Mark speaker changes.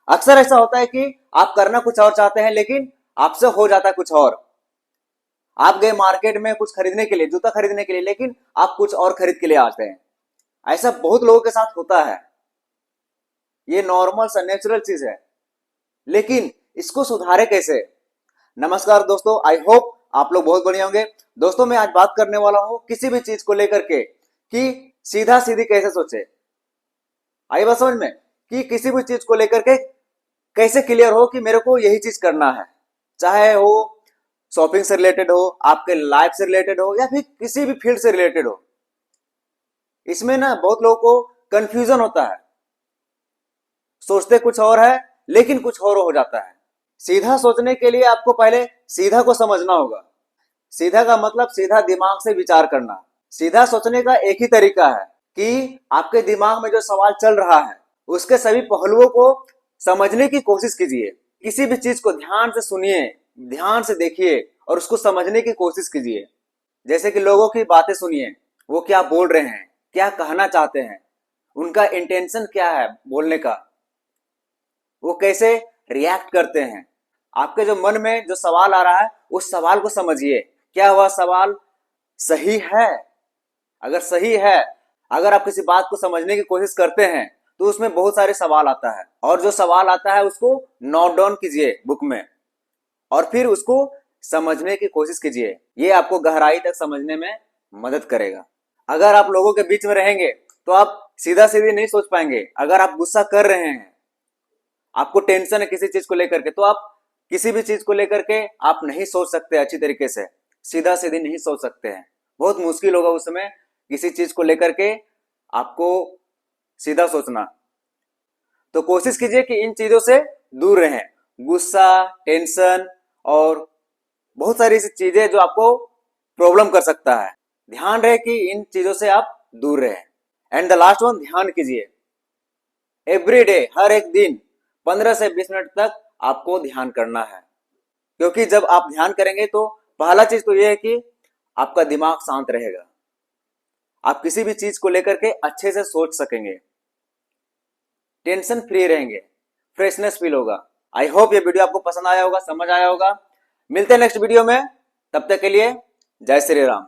Speaker 1: अक्सर ऐसा होता है कि आप करना कुछ और चाहते हैं लेकिन आपसे हो जाता है कुछ और। आप गए मार्केट में कुछ खरीदने के लिए, जूता खरीदने के लिए, लेकिन आप कुछ और खरीद के लिए आते हैं। ऐसा बहुत लोगों के साथ होता है। ये नॉर्मल सा नेचुरल चीज है, लेकिन इसको सुधारे कैसे? नमस्कार दोस्तों, आई होप आप लोग बहुत बढ़िया होंगे। दोस्तों मैं आज बात करने वाला हूं किसी भी चीज को लेकर के कि सीधा सीधी कैसे सोचे। आई बात समझ में कि किसी भी चीज को लेकर के कैसे क्लियर हो कि मेरे को यही चीज करना है, चाहे वो शॉपिंग से रिलेटेड हो, आपके लाइफ से रिलेटेड हो, या फिर किसी भी फील्ड से रिलेटेड हो। इसमें ना बहुत लोगों को कंफ्यूजन होता है, सोचते कुछ और है लेकिन कुछ और हो जाता है। सीधा सोचने के लिए आपको पहले सीधा को समझना होगा। सीधा का मतलब सीधा दिमाग से विचार करना। सीधा सोचने का एक ही तरीका है कि आपके दिमाग में जो सवाल चल रहा है उसके सभी पहलुओं को समझने की कोशिश कीजिए। किसी भी चीज को ध्यान से सुनिए, ध्यान से देखिए और उसको समझने की कोशिश कीजिए। जैसे कि लोगों की बातें सुनिए, वो क्या बोल रहे हैं, क्या कहना चाहते हैं, उनका इंटेंशन क्या है बोलने का, वो कैसे रिएक्ट करते हैं। आपके जो मन में जो सवाल आ रहा है उस सवाल को समझिए, क्या वह सवाल सही है? अगर सही है, अगर आप किसी बात को समझने की कोशिश करते हैं तो उसमें बहुत सारे सवाल आता है, और जो सवाल आता है उसको नोट डाउन कीजिए बुक में और फिर उसको समझने की कोशिश कीजिए। ये आपको गहराई तक समझने में मदद करेगा। अगर आप लोगों के बीच में रहेंगे तो आप सीधा सीधी नहीं सोच पाएंगे। अगर आप गुस्सा कर रहे हैं, आपको टेंशन है किसी चीज को लेकर के, तो आप किसी भी चीज को लेकर के आप नहीं सोच सकते अच्छी तरीके से, सीधा सीधी नहीं सोच सकते हैं। बहुत मुश्किल होगा उस समय किसी चीज को लेकर के आपको सीधा सोचना। तो कोशिश कीजिए कि इन चीजों से दूर रहें। गुस्सा, टेंशन और बहुत सारी ऐसी चीजें जो आपको प्रॉब्लम कर सकता है, ध्यान रहे कि इन चीजों से आप दूर रहें। एंड द लास्ट वन, ध्यान कीजिए। एवरी डे, हर एक दिन 15 से 20 मिनट तक आपको ध्यान करना है। क्योंकि जब आप ध्यान करेंगे तो पहला चीज तो यह है कि आपका दिमाग शांत रहेगा, आप किसी भी चीज को लेकर के अच्छे से सोच सकेंगे, टेंशन फ्री रहेंगे, फ्रेशनेस फील होगा। आई होप ये वीडियो आपको पसंद आया होगा, समझ आया होगा। मिलते हैं नेक्स्ट वीडियो में, तब तक के लिए जय श्री राम।